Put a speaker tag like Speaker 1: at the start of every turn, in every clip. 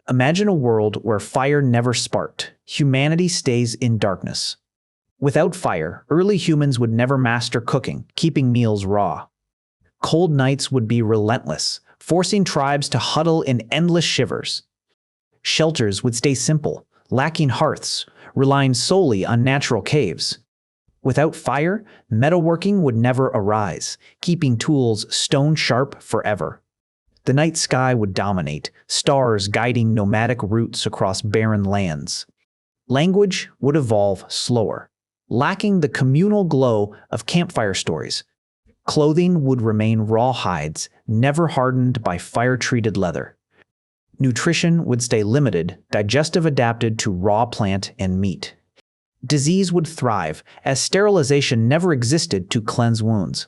Speaker 1: Imagine a world where fire never sparked. Humanity stays in darkness. Without fire, early humans would never master cooking, keeping meals raw. Cold nights would be relentless, forcing tribes to huddle in endless shivers. Shelters would stay simple, lacking hearths, relying solely on natural caves. Without fire, metalworking would never arise, keeping tools stone sharp forever. The night sky would dominate, stars guiding nomadic routes across barren lands. Language would evolve slower, lacking the communal glow of campfire stories. Clothing would remain raw hides, never hardened by fire-treated leather. Nutrition would stay limited, digestive adapted to raw plant and meat. Disease would thrive, as sterilization never existed to cleanse wounds.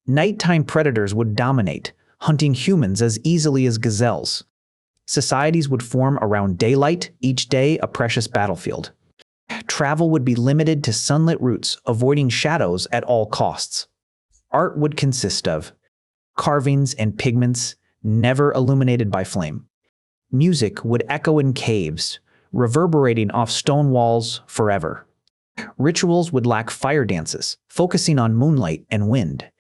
Speaker 1: Nighttime predators would dominate, hunting humans as easily as gazelles. Societies would form around daylight, each day a precious battlefield. Travel would be limited to sunlit routes, avoiding shadows at all costs. Art would consist of carvings and pigments, never illuminated by flame. Music would echo in caves, reverberating off stone walls forever. Rituals would lack fire dances, focusing on moonlight and wind.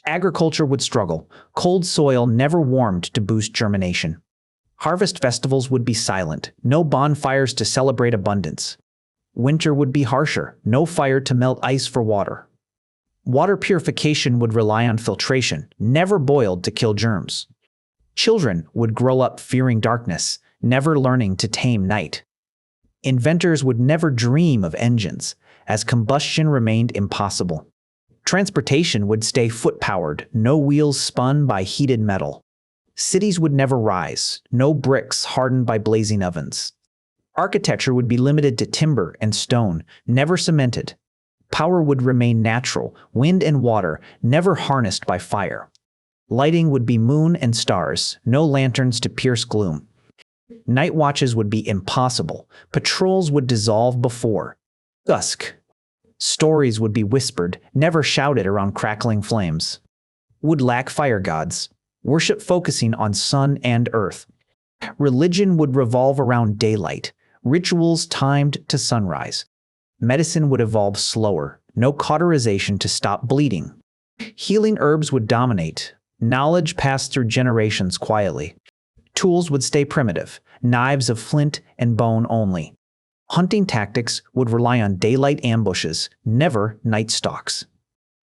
Speaker 1: Agriculture would struggle, cold soil never warmed to boost germination. Harvest festivals would be silent, no bonfires to celebrate abundance. Winter would be harsher, no fire to melt ice for water. Water purification would rely on filtration, never boiled to kill germs. Children would grow up fearing darkness, never learning to tame night. Inventors would never dream of engines, as combustion remained impossible. Transportation would stay foot-powered, no wheels spun by heated metal. Cities would never rise, no bricks hardened by blazing ovens. Architecture would be limited to timber and stone, never cemented. Power would remain natural, wind and water, never harnessed by fire. Lighting would be moon and stars, no lanterns to pierce gloom. Night watches would be impossible, patrols would dissolve before dusk. Stories would be whispered, never shouted around crackling flames. Would lack fire gods, worship focusing on sun and earth. Religion would revolve around daylight, rituals timed to sunrise. Medicine would evolve slower, no cauterization to stop bleeding. Healing herbs would dominate, knowledge passed through generations quietly. Tools would stay primitive, knives of flint and bone only. Hunting tactics would rely on daylight ambushes, never night stalks.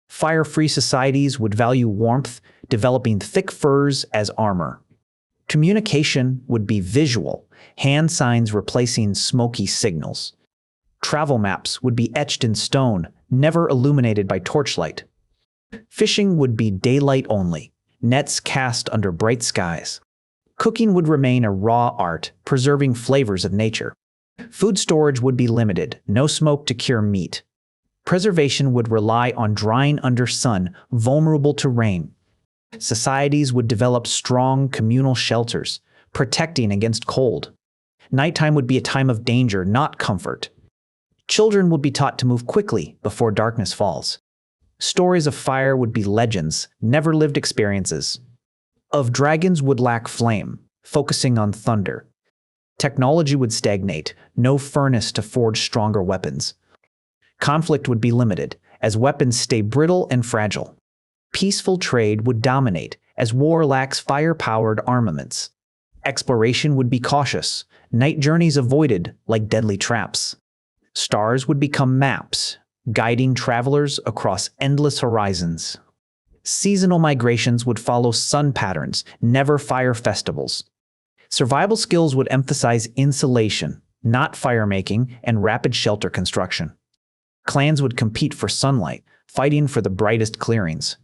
Speaker 1: Fire-free societies would value warmth, developing thick furs as armor. Communication would be visual, hand signs replacing smoky signals. Travel maps would be etched in stone, never illuminated by torchlight. Fishing would be daylight only, nets cast under bright skies. Cooking would remain a raw art, preserving flavors of nature. Food storage would be limited, no smoke to cure meat. Preservation would rely on drying under sun, vulnerable to rain. Societies would develop strong communal shelters, protecting against cold. Nighttime would be a time of danger, not comfort. Children would be taught to move quickly before darkness falls. Stories of fire would be legends, never lived experiences. Of dragons would lack flame, focusing on thunder. Technology would stagnate, no furnace to forge stronger weapons. Conflict would be limited, as weapons stay brittle and fragile. Peaceful trade would dominate, as war lacks fire-powered armaments. Exploration would be cautious, night journeys avoided like deadly traps. Stars would become maps, guiding travelers across endless horizons. Seasonal migrations would follow sun patterns, never fire festivals. Survival skills would emphasize insulation, not firemaking, and rapid shelter construction. Clans would compete for sunlight, fighting for the brightest clearings.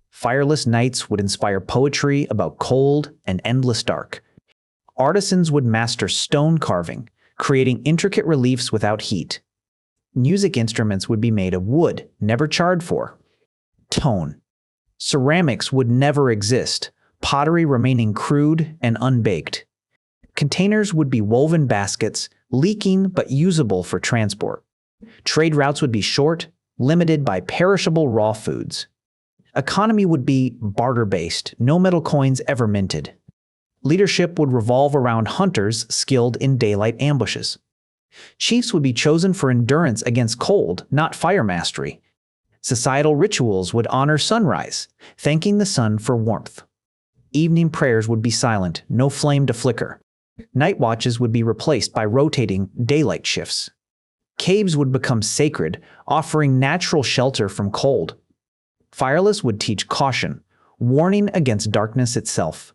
Speaker 1: Fireless nights would inspire poetry about cold and endless dark. Artisans would master stone carving, creating intricate reliefs without heat. Music instruments would be made of wood, never charred for. Tone. Ceramics would never exist, pottery remaining crude and unbaked. Containers would be woven baskets, leaking but usable for transport. Trade routes would be short, limited by perishable raw foods. Economy would be barter-based, no metal coins ever minted. Leadership would revolve around hunters skilled in daylight ambushes. Chiefs would be chosen for endurance against cold, not fire mastery. Societal rituals would honor sunrise, thanking the sun for warmth. Evening prayers would be silent, no flame to flicker. Night watches would be replaced by rotating daylight shifts. Caves would become sacred, offering natural shelter from cold. Fireless would teach caution, warning against darkness itself.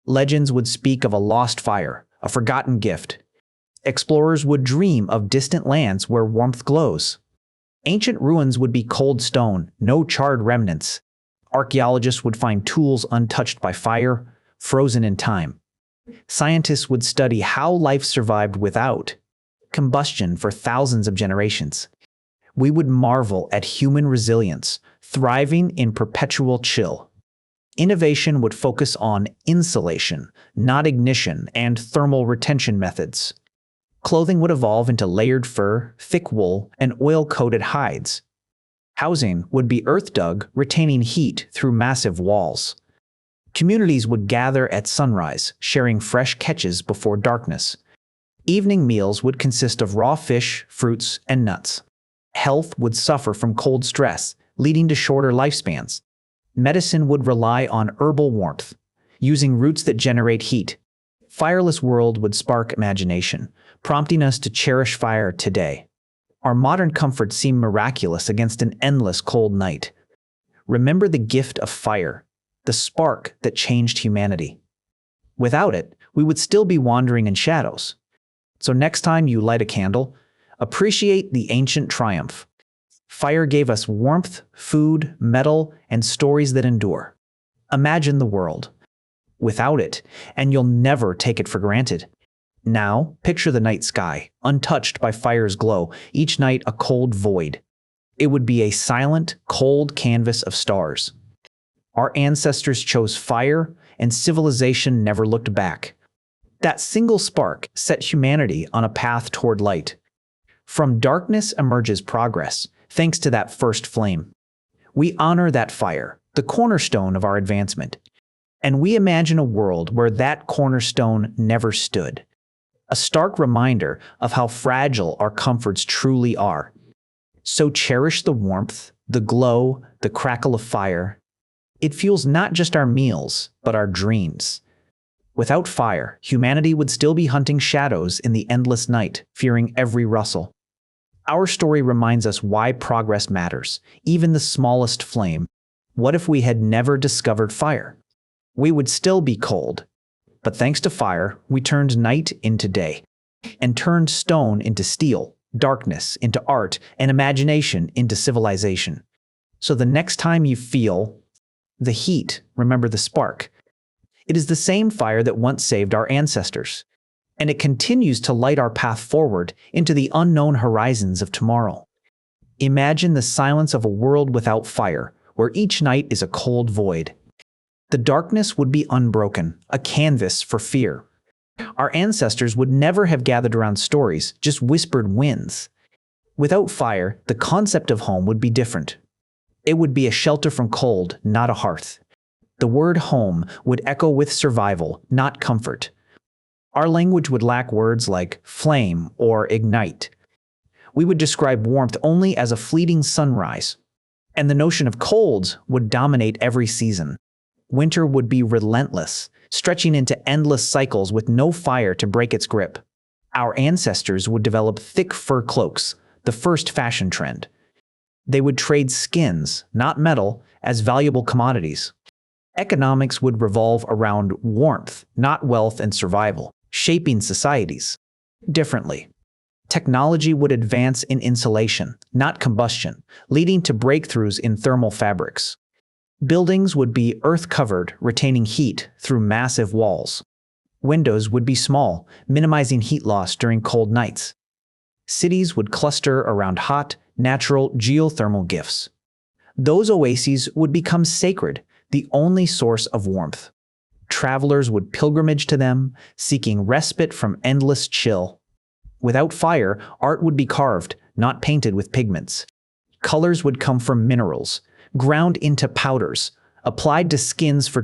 Speaker 1: Legends would speak of a lost fire, a forgotten gift. Explorers would dream of distant lands where warmth glows. Ancient ruins would be cold stone, no charred remnants. Archaeologists would find tools untouched by fire, frozen in time. Scientists would study how life survived without combustion for thousands of generations. We would marvel at human resilience, thriving in perpetual chill. Innovation would focus on insulation, not ignition, and thermal retention methods. Clothing would evolve into layered fur, thick wool, and oil-coated hides. Housing would be earth-dug, retaining heat through massive walls. Communities would gather at sunrise, sharing fresh catches before darkness. Evening meals would consist of raw fish, fruits, and nuts. Health would suffer from cold stress, leading to shorter lifespans. Medicine would rely on herbal warmth, using roots that generate heat. Fireless world would spark imagination, prompting us to cherish fire today. Our modern comforts seem miraculous against an endless cold night. Remember the gift of fire, the spark that changed humanity. Without it, we would still be wandering in shadows. So next time you light a candle, appreciate the ancient triumph. Fire gave us warmth, food, metal, and stories that endure. Imagine the world without it, and you'll never take it for granted. Now, picture the night sky, untouched by fire's glow, each night a cold void. It would be a silent, cold canvas of stars. Our ancestors chose fire, and civilization never looked back. That single spark set humanity on a path toward light. From darkness emerges progress, thanks to that first flame. We honor that fire, the cornerstone of our advancement. And we imagine a world where that cornerstone never stood. A stark reminder of how fragile our comforts truly are. So cherish the warmth, the glow, the crackle of fire. It fuels not just our meals, but our dreams. Without fire, humanity would still be hunting shadows in the endless night, fearing every rustle. Our story reminds us why progress matters, even the smallest flame. What if we had never discovered fire? We would still be cold. But thanks to fire, we turned night into day, and turned stone into steel, darkness into art, and imagination into civilization. So the next time you feel the heat, remember the spark. It is the same fire that once saved our ancestors, and it continues to light our path forward into the unknown horizons of tomorrow. Imagine the silence of a world without fire, where each night is a cold void. The darkness would be unbroken, a canvas for fear. Our ancestors would never have gathered around stories, just whispered winds. Without fire, the concept of home would be different. It would be a shelter from cold, not a hearth. The word home would echo with survival, not comfort. Our language would lack words like flame or ignite. We would describe warmth only as a fleeting sunrise, and the notion of colds would dominate every season. Winter would be relentless, stretching into endless cycles with no fire to break its grip. Our ancestors would develop thick fur cloaks, the first fashion trend. They would trade skins, not metal, as valuable commodities. Economics would revolve around warmth, not wealth and survival, shaping societies differently. Technology would advance in insulation, not combustion, leading to breakthroughs in thermal fabrics. Buildings would be earth-covered, retaining heat through massive walls. Windows would be small, minimizing heat loss during cold nights. Cities would cluster around hot, natural geothermal gifts. Those oases would become sacred, the only source of warmth. Travelers would pilgrimage to them, seeking respite from endless chill. Without fire, art would be carved, not painted with pigments. Colors would come from minerals, ground into powders, applied to skins for